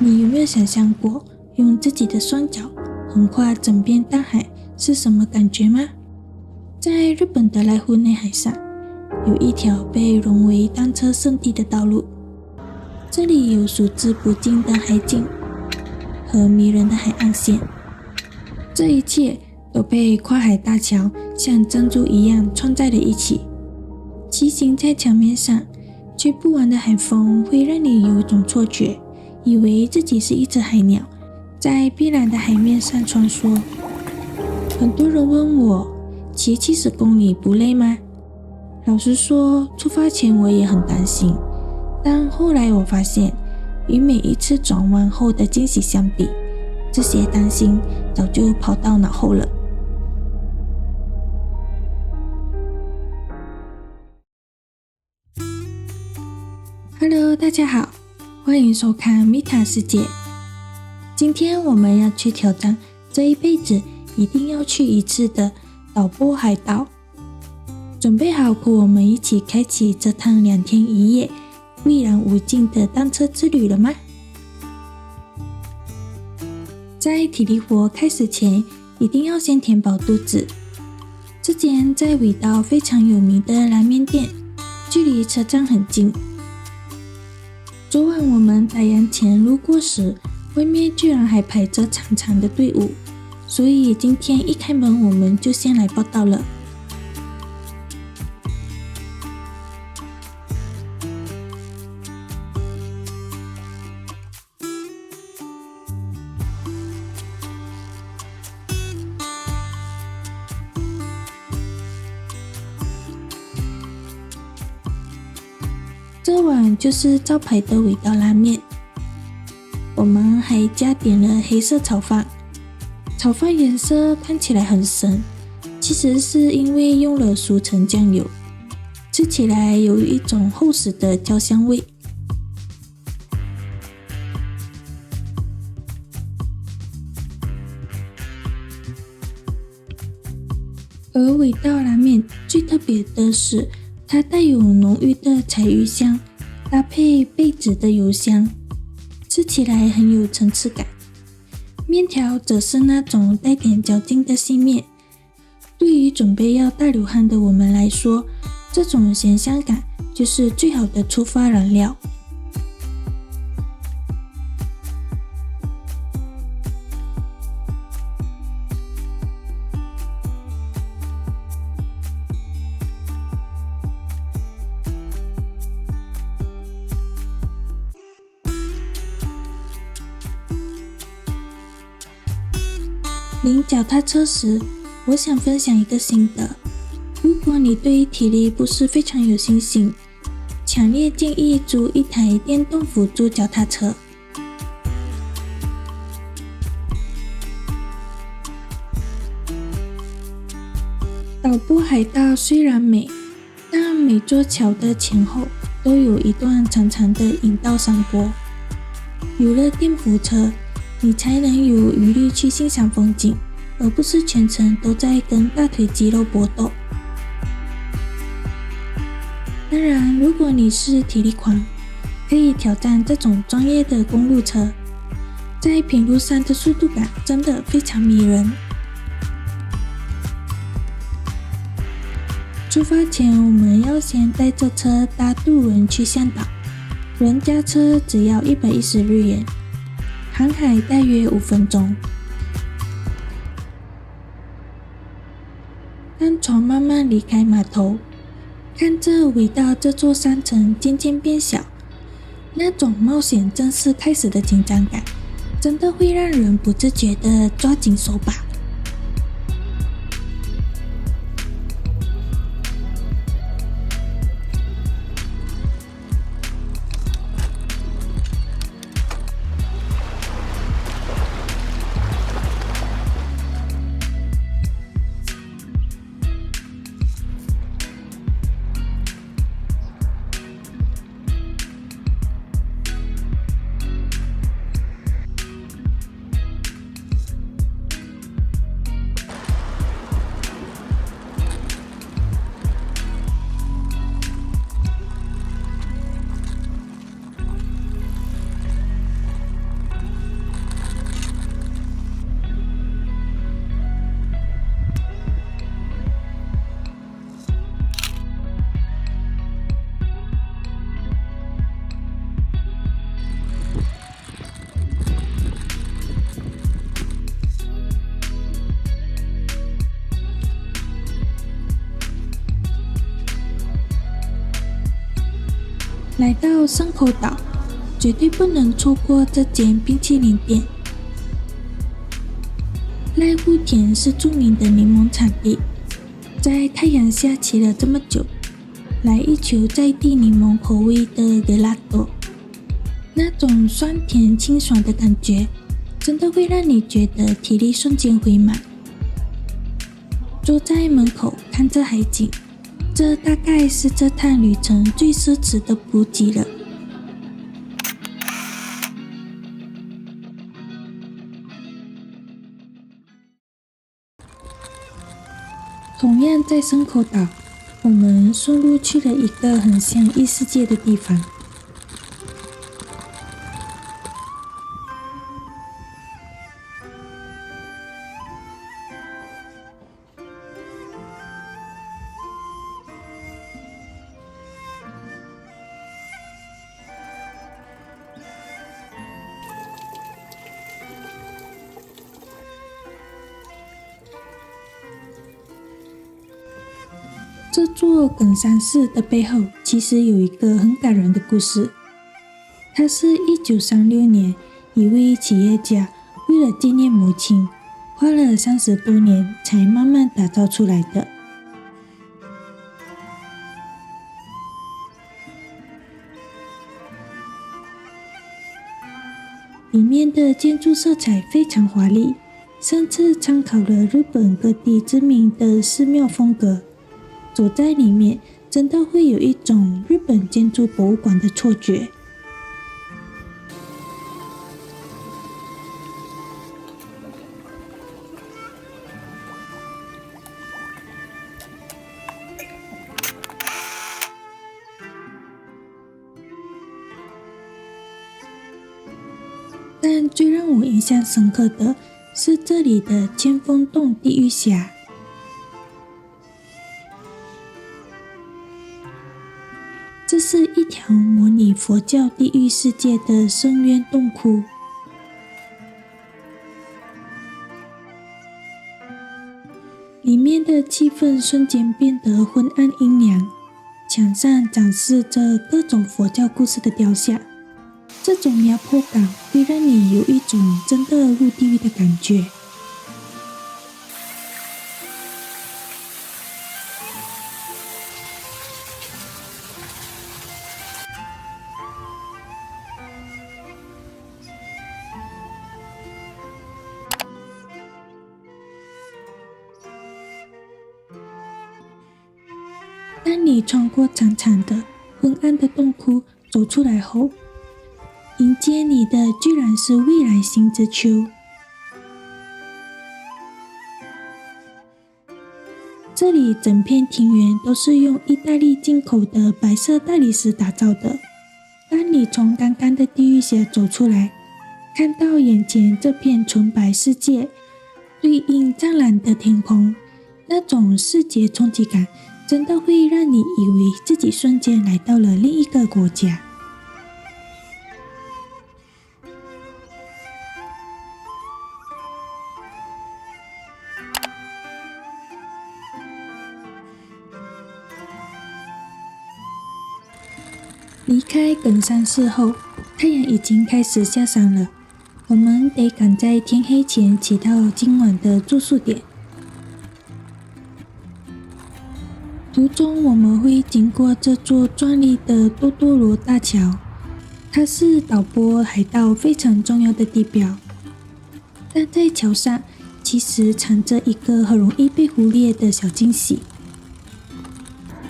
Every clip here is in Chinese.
你有没有想象过用自己的双脚横跨整片大海是什么感觉吗？在日本的濑户内海上，有一条被沦为单车圣地的道路，这里有数之不尽的海景和迷人的海岸线，这一切都被跨海大桥像珍珠一样串在了一起。骑行在桥面上，吹不完的海风会让你有一种错觉，以为自己是一只海鸟，在碧蓝的海面上穿梭。很多人问我，骑70公里不累吗？老实说，出发前我也很担心，但后来我发现，与每一次转弯后的惊喜相比，这些担心早就跑到脑后了。Hello， 大家好，欢迎收看米塔世界。今天我们要去挑战这一辈子一定要去一次的岛波海岛。准备好和我们一起开启这趟2天1夜蔚然无尽的单车之旅了吗？在体力活开始前，一定要先填饱肚子。这间在尾道非常有名的拉面店，距离车站很近。昨晚我们打烊前路过时，外面居然还排着长长的队伍，所以今天一开门我们就先来报到了。这碗就是招牌的尾道拉面，我们还加点了黑色炒饭。炒饭颜色看起来很深，其实是因为用了熟成酱油，吃起来有一种厚实的焦香味。而尾道拉面最特别的是，它带有浓郁的柴鱼香，搭配贝子的油香，吃起来很有层次感。面条则是那种带点嚼劲的细面，对于准备要大流汗的我们来说，这种咸香感就是最好的出发燃料。临脚踏车时，我想分享一个心得。如果你对体力不是非常有信心，强烈建议租一台电动辅助脚踏车。岛波海道虽然美，但每座桥的前后都有一段长长的引道山坡。有了电扶车，你才能有余力去欣赏风景，而不是全程都在跟大腿肌肉搏斗。当然，如果你是体力狂，可以挑战这种专业的公路车，在平路上的速度感真的非常迷人。出发前，我们要先带着车搭渡轮去向导，人加车只要110日元，航海大约5分钟。当船慢慢离开码头，看着尾道这座山城渐渐变小，那种冒险正式开始的紧张感，真的会让人不自觉地抓紧手把。来到山口岛，绝对不能错过这间冰淇淋店。濑户田是著名的柠檬产地，在太阳下骑了这么久，来一球在地柠檬口味的 gelato， 那种酸甜清爽的感觉，真的会让你觉得体力瞬间回满。坐在门口看着海景，这大概是这趟旅程最奢侈的补给了。同样在山口岛，我们顺路去了一个很像异世界的地方。这座耿山寺的背后其实有一个很感人的故事，它是1936年一位企业家为了纪念母亲，花了30多年才慢慢打造出来的。里面的建筑色彩非常华丽，甚至参考了日本各地知名的寺庙风格。走在里面，真的会有一种日本建筑博物馆的错觉。但最让我印象深刻的是这里的千峰洞地狱峡。这是一条模拟佛教地狱世界的深渊洞窟，里面的气氛瞬间变得昏暗阴凉，墙上展示着各种佛教故事的雕像，这种压迫感会让你有一种真的入地狱的感觉。当你穿过长长的昏暗的洞窟走出来后，迎接你的居然是未来星之丘。这里整片庭园都是用意大利进口的白色大理石打造的。当你从刚刚的地狱峡走出来，看到眼前这片纯白世界，对应湛蓝的天空，那种视觉冲击感真的会让你以为自己瞬间来到了另一个国家。离开耿山寺后，太阳已经开始下山了，我们得赶在天黑前骑到今晚的住宿点。途中我们会经过这座壮丽的多多罗大桥，它是岛波海盗非常重要的地标。但在桥上其实藏着一个很容易被忽略的小惊喜，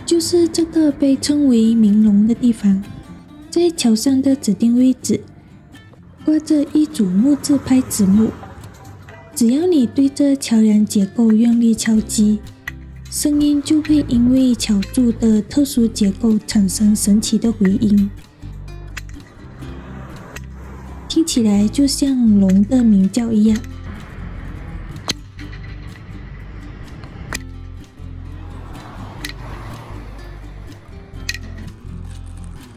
就是这个被称为明龙的地方，在桥上的指定位置挂着一组木质拍子木，只要你对着桥梁结构用力敲击，声音就会因为桥柱的特殊结构产生神奇的回音，听起来就像龙的鸣叫一样。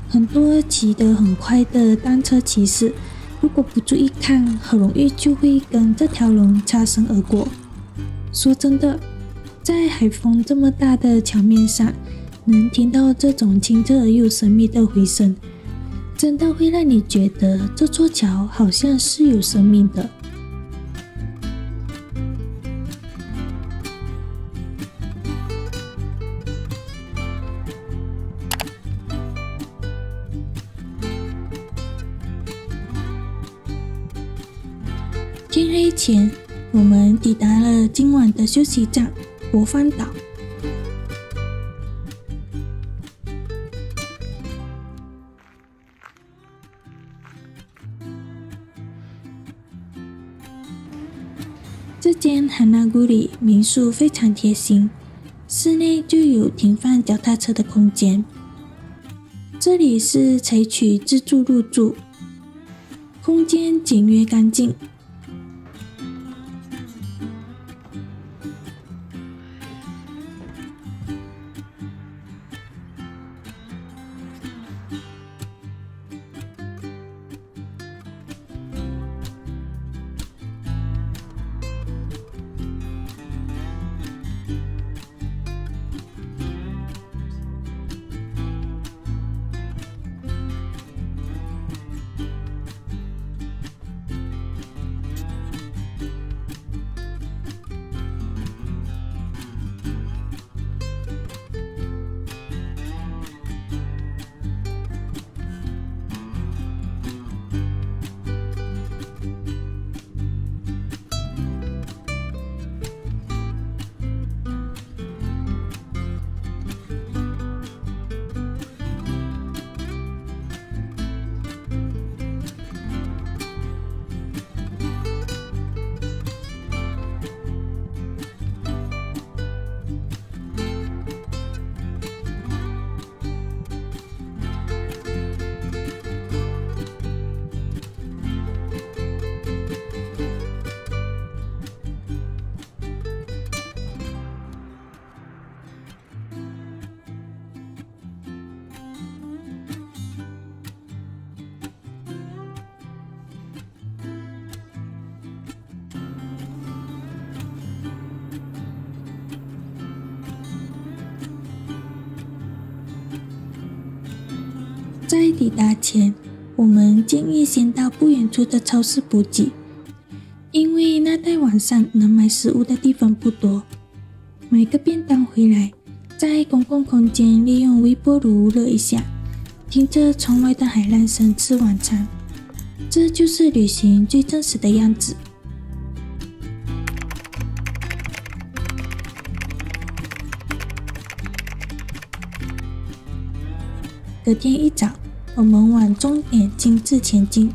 很多骑得很快的单车骑士，如果不注意看，很容易就会跟这条龙擦身而过。说真的，在海风这么大的桥面上，能听到这种清澈而又神秘的回声，真的会让你觉得这座桥好像是有生命的。天黑前，我们抵达了今晚的休息站博帆岛。这间哈纳古里民宿非常贴心，室内就有停放脚踏车的空间。这里是采取自助入住，空间简约干净。在抵达前，我们建议先到不远处的超市补给，因为那带晚上能买食物的地方不多。买个便当回来，在公共空间利用微波炉热一下，听着窗外的海浪声吃晚餐，这就是旅行最真实的样子。隔天一早，我们往终点径自前进。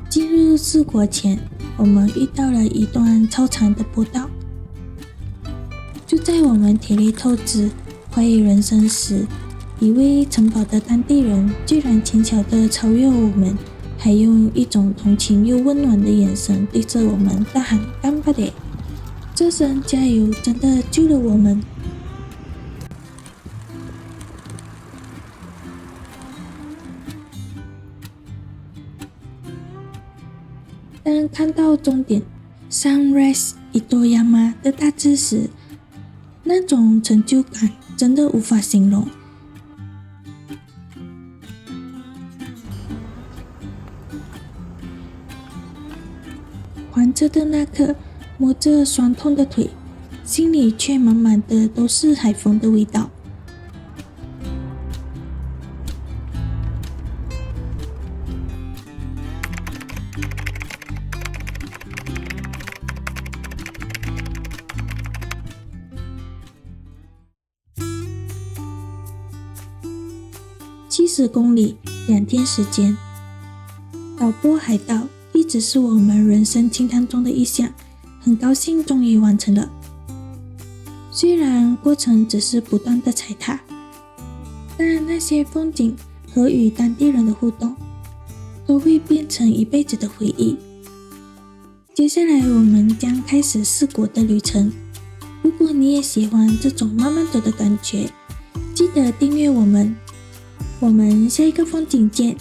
进入四国前，我们遇到了一段超长的坡道。就在我们体力透支、怀疑人生时，一位城堡的当地人居然轻巧地超越我们，还用一种同情又温暖的眼神对着我们大喊干巴爹！这声加油真的救了我们。当看到终点 Sunrise Itoyama 的大字时，那种成就感真的无法形容。还车的那刻，摸着酸痛的腿，心里却满满的都是海风的味道。70公里，2天时间。岛波海盗一直是我们人生清单中的一项，很高兴终于完成了。虽然过程只是不断的踩踏，但那些风景和与当地人的互动，都会变成一辈子的回忆。接下来我们将开始4国的旅程。如果你也喜欢这种慢慢走的感觉，记得订阅我们。我们下一个风景见。